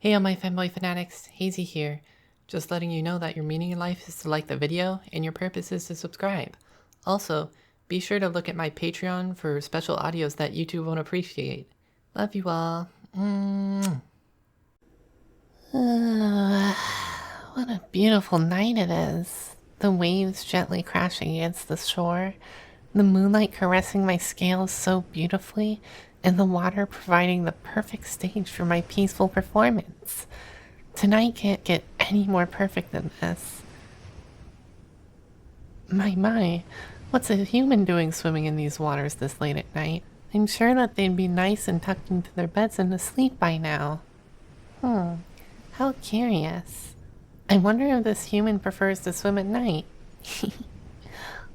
Hey all my Femboy fanatics, Hazy here. Just letting you know that your meaning in life is to like the video and your purpose is to subscribe. Also, be sure to look at my Patreon for special audios that YouTube won't appreciate. Love you all. What a beautiful night it is. The waves gently crashing against the shore, the moonlight caressing my scales so beautifully, and the water providing the perfect stage for my peaceful performance. Tonight can't get any more perfect than this. My, what's a human doing swimming in these waters this late at night? I'm sure that they'd be nice and tucked into their beds and asleep by now. How curious. I wonder if this human prefers to swim at night.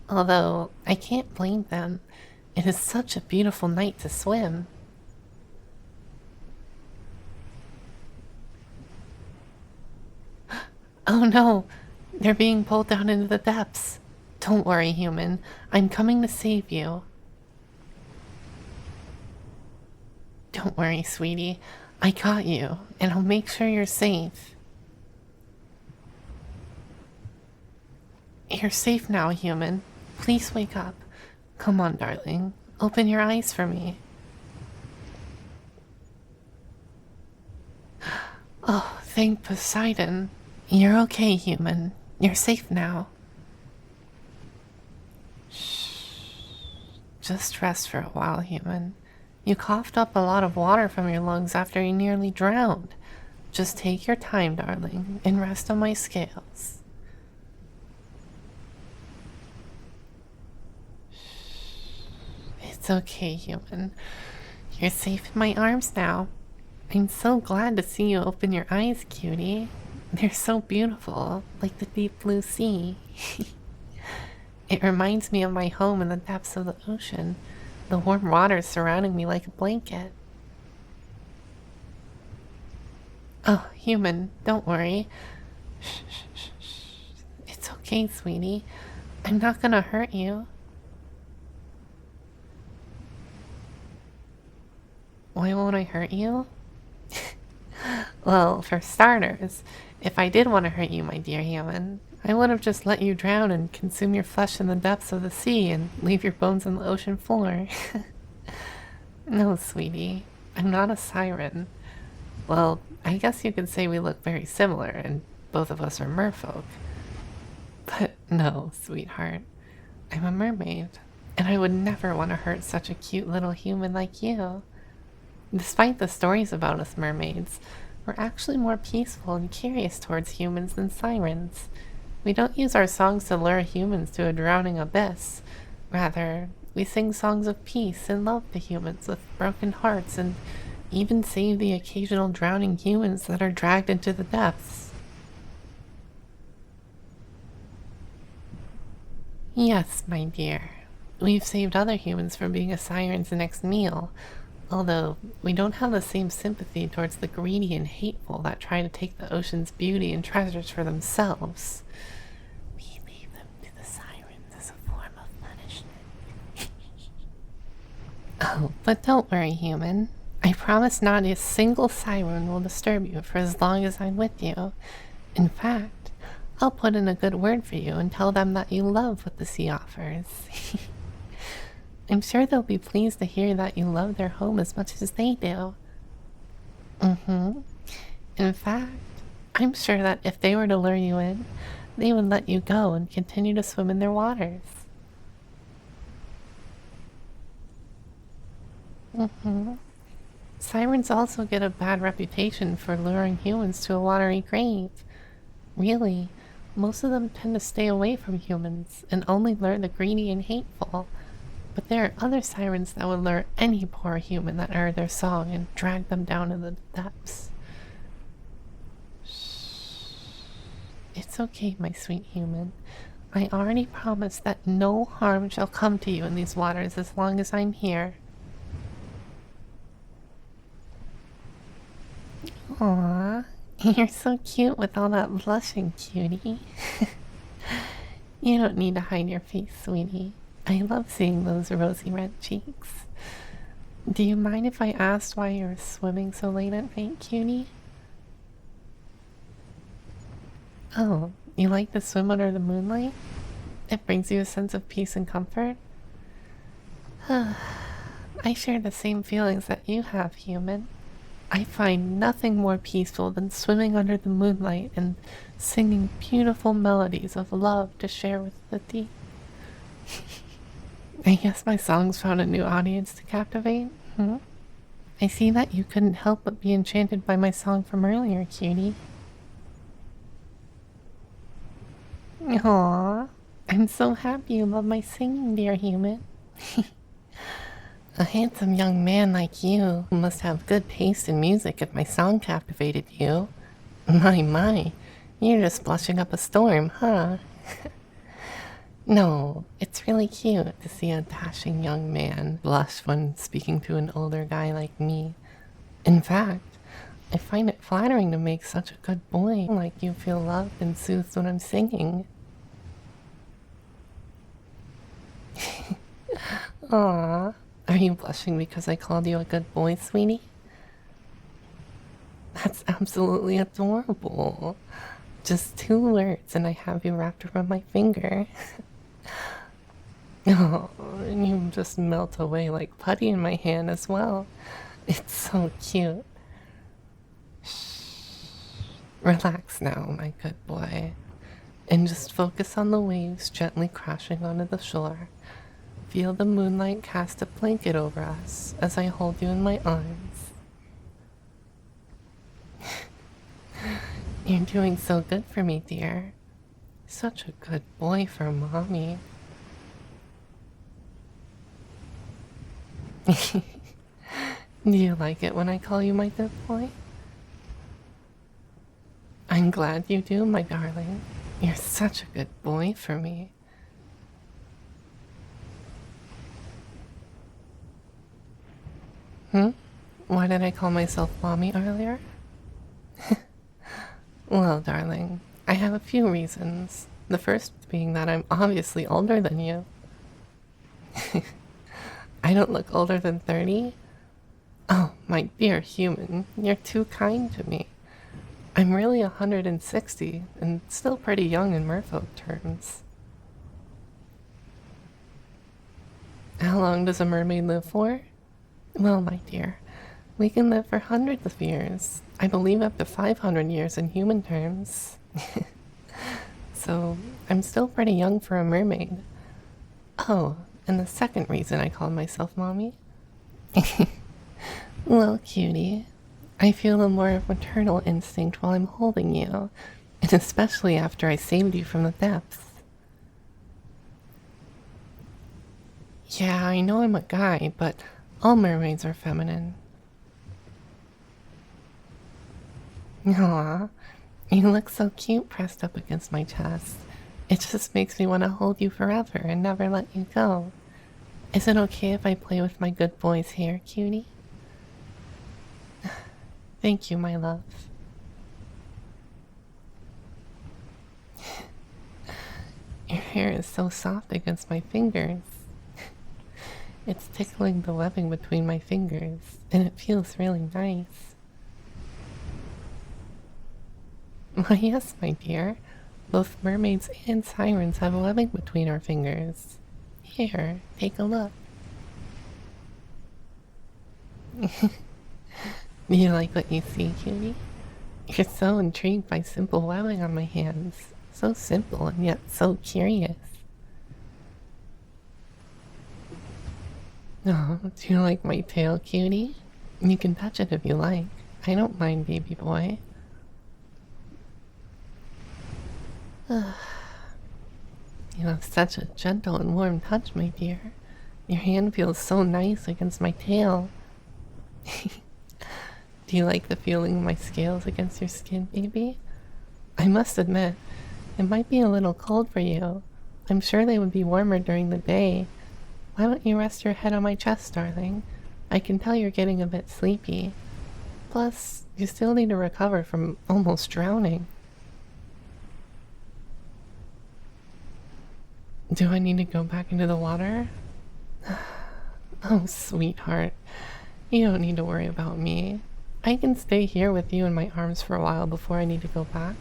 Although, I can't blame them. It is such a beautiful night to swim. Oh no! They're being pulled down into the depths. Don't worry, human. I'm coming to save you. Don't worry, sweetie. I got you, and I'll make sure you're safe. You're safe now, human. Please wake up. Come on, darling. Open your eyes for me. Oh, thank Poseidon. You're okay, human. You're safe now. Shh. Just rest for a while, human. You coughed up a lot of water from your lungs after you nearly drowned. Just take your time, darling, and rest on my scales. It's okay, human. You're safe in my arms now. I'm so glad to see you open your eyes, cutie. They're so beautiful, like the deep blue sea. It reminds me of my home in the depths of the ocean, the warm waters surrounding me like a blanket. Oh, human, don't worry. Shh, shh, shh, shh. It's okay, sweetie. I'm not gonna hurt you. Why won't I hurt you? Well, for starters, if I did want to hurt you, my dear human, I would have just let you drown and consume your flesh in the depths of the sea and leave your bones on the ocean floor. No, sweetie, I'm not a siren. Well, I guess you could say we look very similar and both of us are merfolk. But no, sweetheart, I'm a mermaid, and I would never want to hurt such a cute little human like you. Despite the stories about us mermaids, we're actually more peaceful and curious towards humans than sirens. We don't use our songs to lure humans to a drowning abyss. Rather, we sing songs of peace and love to humans with broken hearts and even save the occasional drowning humans that are dragged into the depths. Yes, my dear. We've saved other humans from being a siren's next meal. Although, we don't have the same sympathy towards the greedy and hateful that try to take the ocean's beauty and treasures for themselves. We leave them to the sirens as a form of punishment. Oh, but don't worry, human. I promise not a single siren will disturb you for as long as I'm with you. In fact, I'll put in a good word for you and tell them that you love what the sea offers. I'm sure they'll be pleased to hear that you love their home as much as they do. In fact, I'm sure that if they were to lure you in, they would let you go and continue to swim in their waters. Sirens also get a bad reputation for luring humans to a watery grave. Really, most of them tend to stay away from humans and only lure the greedy and hateful. But there are other sirens that would lure any poor human that heard their song and drag them down in the depths. Shh. It's okay, my sweet human. I already promised that no harm shall come to you in these waters as long as I'm here. Aww, you're so cute with all that blushing, cutie. You don't need to hide your face, sweetie. I love seeing those rosy red cheeks. Do you mind if I asked why you're swimming so late at night, cutie? Oh, you like to swim under the moonlight? It brings you a sense of peace and comfort? I share the same feelings that you have, human. I find nothing more peaceful than swimming under the moonlight and singing beautiful melodies of love to share with the deep. I guess my songs found a new audience to captivate. I see that you couldn't help but be enchanted by my song from earlier, cutie. Aww, I'm so happy you love my singing, dear human. A handsome young man like you must have good taste in music if my song captivated you. My, you're just blushing up a storm, huh? No, it's really cute to see a dashing young man blush when speaking to an older guy like me. In fact, I find it flattering to make such a good boy like you feel loved and soothed when I'm singing. Aww, are you blushing because I called you a good boy, sweetie? That's absolutely adorable. Just 2 words and I have you wrapped around my finger. Oh, and you just melt away like putty in my hand as well. It's so cute. Shh. Relax now, my good boy. And just focus on the waves gently crashing onto the shore. Feel the moonlight cast a blanket over us as I hold you in my arms. You're doing so good for me, dear. Such a good boy for mommy. Do you like it when I call you my good boy? I'm glad you do, my darling. You're such a good boy for me. Why did I call myself mommy earlier? Well, darling, I have a few reasons. The first being that I'm obviously older than you. I don't look older than 30? Oh, my dear human, you're too kind to me. I'm really 160 and still pretty young in merfolk terms. How long does a mermaid live for? Well, my dear, we can live for hundreds of years. I believe up to 500 years in human terms. So, I'm still pretty young for a mermaid. Oh, and the second reason I called myself mommy? Well, cutie, I feel a more maternal instinct while I'm holding you, and especially after I saved you from the depths. Yeah, I know I'm a guy, but all mermaids are feminine. Aw, you look so cute pressed up against my chest. It just makes me want to hold you forever and never let you go. Is it okay if I play with my good boy's hair, cutie? Thank you, my love. Your hair is so soft against my fingers. It's tickling the webbing between my fingers, and it feels really nice. Why, yes, my dear. Both mermaids and sirens have webbing between our fingers. Here, take a look. Do you like what you see, cutie? You're so intrigued by simple webbing on my hands. So simple and yet so curious. Oh, do you like my tail, cutie? You can touch it if you like. I don't mind, baby boy. You have such a gentle and warm touch, my dear. Your hand feels so nice against my tail. Do you like the feeling of my scales against your skin, baby? I must admit, it might be a little cold for you. I'm sure they would be warmer during the day. Why don't you rest your head on my chest, darling? I can tell you're getting a bit sleepy. Plus, you still need to recover from almost drowning. Do I need to go back into the water? Oh, sweetheart. You don't need to worry about me. I can stay here with you in my arms for a while before I need to go back.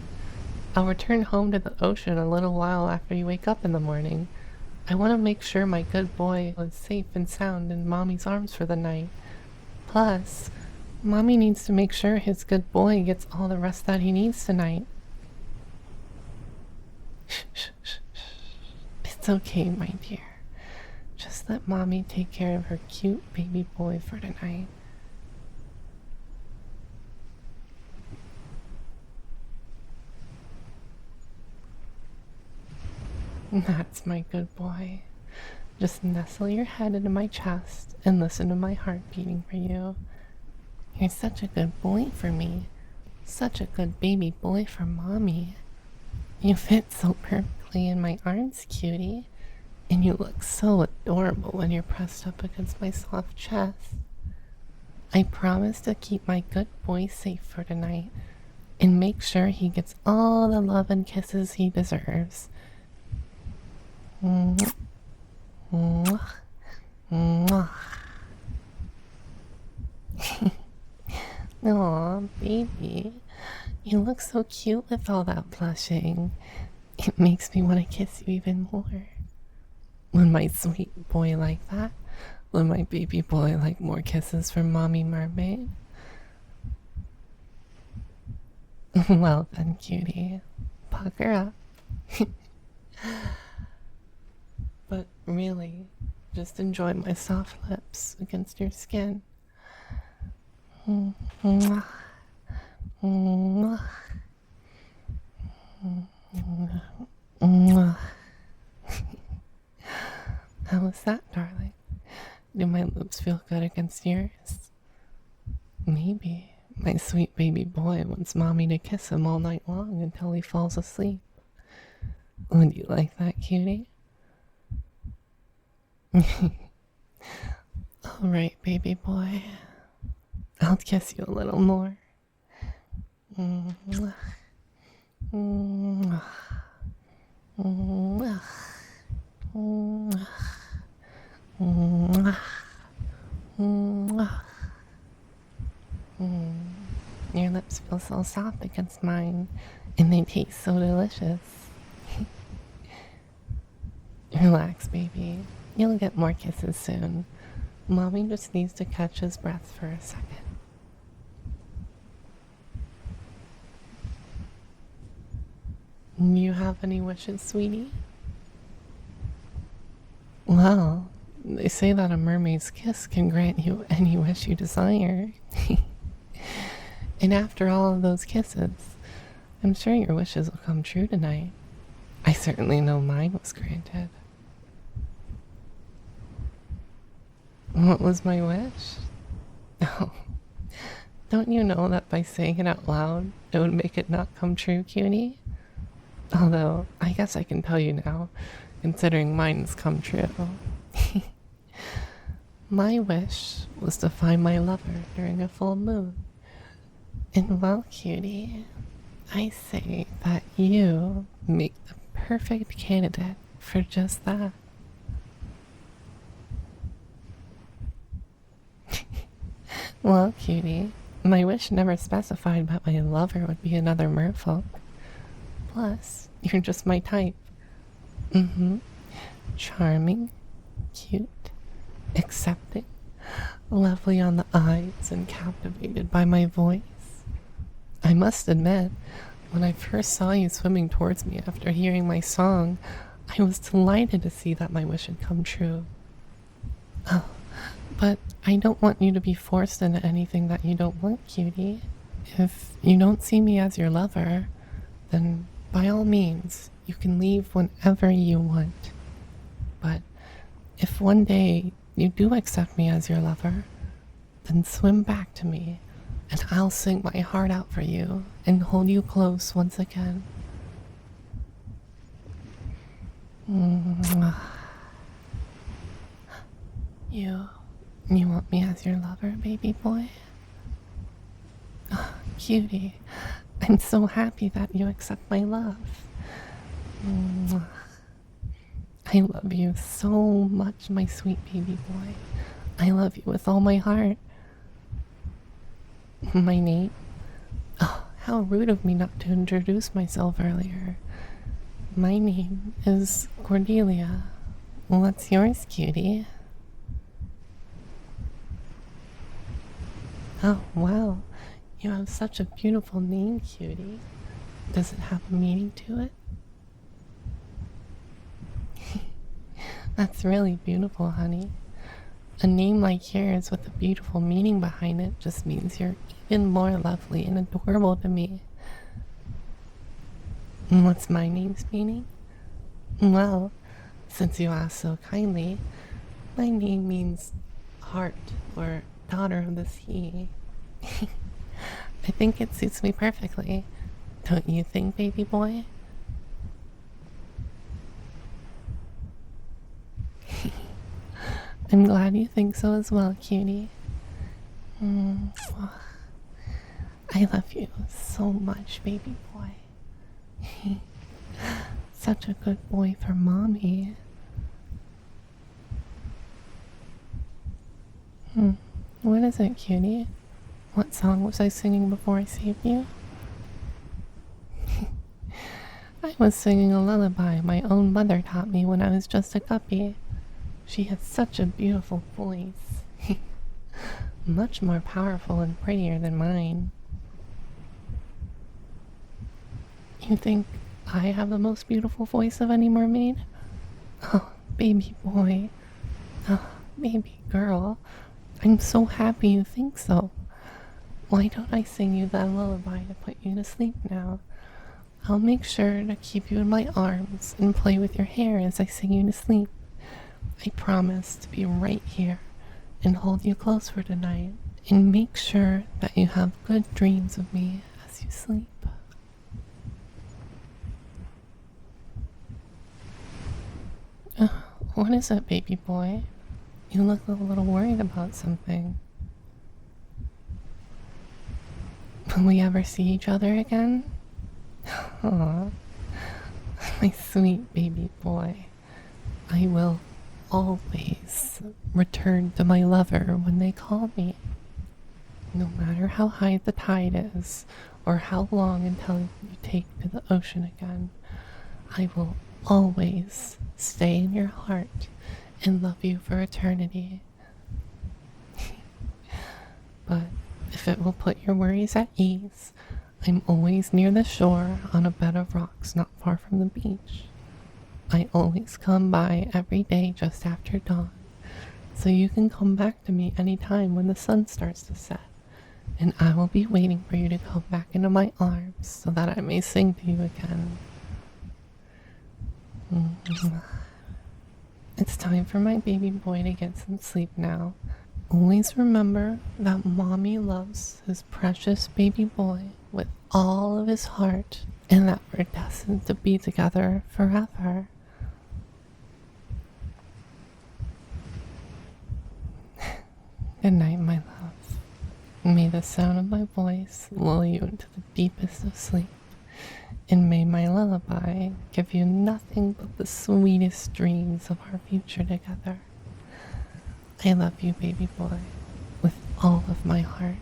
I'll return home to the ocean a little while after you wake up in the morning. I want to make sure my good boy is safe and sound in Mommy's arms for the night. Plus, Mommy needs to make sure his good boy gets all the rest that he needs tonight. Shh, shh, shh, shh. It's okay, my dear. Just let Mommy take care of her cute baby boy for tonight. That's my good boy. Just nestle your head into my chest and listen to my heart beating for you. You're such a good boy for me. Such a good baby boy for Mommy. You fit so perfectly in my arms, cutie. And you look so adorable when you're pressed up against my soft chest. I promise to keep my good boy safe for tonight and make sure he gets all the love and kisses he deserves. Mwah. Mwah. Mwah. Aw, baby. You look so cute with all that blushing. It makes me want to kiss you even more. Would my sweet boy like that? Would my baby boy like more kisses from Mommy Mermaid? Well then, cutie. Pucker up. But really, just enjoy my soft lips against your skin. Mwah. Mwah. Mwah. How was that, darling? Do my lips feel good against yours? Maybe my sweet baby boy wants Mommy to kiss him all night long until he falls asleep. Would you like that, cutie? Alright, baby boy. I'll kiss you a little more. Mwah. Mwah. Mwah. Mwah. Mwah. Mwah. Your lips feel so soft against mine, and they taste so delicious. Relax, baby. You'll get more kisses soon. Mommy just needs to catch his breath for a second. You have any wishes, sweetie? Well, they say that a mermaid's kiss can grant you any wish you desire. And after all of those kisses, I'm sure your wishes will come true tonight. I certainly know mine was granted. What was my wish? Oh, don't you know that by saying it out loud, it would make it not come true, cutie? Although, I guess I can tell you now, considering mine's come true. My wish was to find my lover during a full moon. And well, cutie, I say that you make the perfect candidate for just that. Well, cutie, my wish never specified that my lover would be another merfolk. Plus, you're just my type. Charming, cute, accepting, lovely on the eyes, and captivated by my voice. I must admit, when I first saw you swimming towards me after hearing my song, I was delighted to see that my wish had come true. Oh, but I don't want you to be forced into anything that you don't want, cutie. If you don't see me as your lover, then by all means, you can leave whenever you want. But if one day you do accept me as your lover, then swim back to me, and I'll sing my heart out for you and hold you close once again. You want me as your lover, baby boy? Oh, cutie, I'm so happy that you accept my love. I love you so much, my sweet baby boy. I love you with all my heart. My name? Oh, How rude of me not to introduce myself earlier. My name is Cordelia. What's yours, cutie? Oh, wow. You have such a beautiful name, cutie. Does it have a meaning to it? That's really beautiful, honey. A name like yours with a beautiful meaning behind it just means you're even more lovely and adorable to me. And what's my name's meaning? Well, since you asked so kindly, my name means heart or daughter of the sea. I think it suits me perfectly. Don't you think, baby boy? I'm glad you think so as well, cutie. I love you so much, baby boy. Such a good boy for mommy. What is it, cutie? What song was I singing before I saved you? I was singing a lullaby my own mother taught me when I was just a guppy. She has such a beautiful voice. Much more powerful and prettier than mine. You think I have the most beautiful voice of any mermaid? Oh, baby boy. Oh, baby girl. I'm so happy you think so. Why don't I sing you that lullaby to put you to sleep now? I'll make sure to keep you in my arms and play with your hair as I sing you to sleep. I promise to be right here and hold you close for tonight and make sure that you have good dreams of me as you sleep. What is it, baby boy? You look a little worried about something. Will we ever see each other again? Aww, my sweet baby boy. I will always return to my lover when they call me. No matter how high the tide is, or how long until you take to the ocean again, I will always stay in your heart and love you for eternity. But if it will put your worries at ease, I'm always near the shore on a bed of rocks not far from the beach. I always come by every day just after dawn, so you can come back to me anytime when the sun starts to set, and I will be waiting for you to come back into my arms so that I may sing to you again. It's time for my baby boy to get some sleep now. Always remember that mommy loves his precious baby boy with all of his heart, and that we're destined to be together forever. Good night, my love. May the sound of my voice lull you into the deepest of sleep, and may my lullaby give you nothing but the sweetest dreams of our future together. I love you, baby boy, with all of my heart.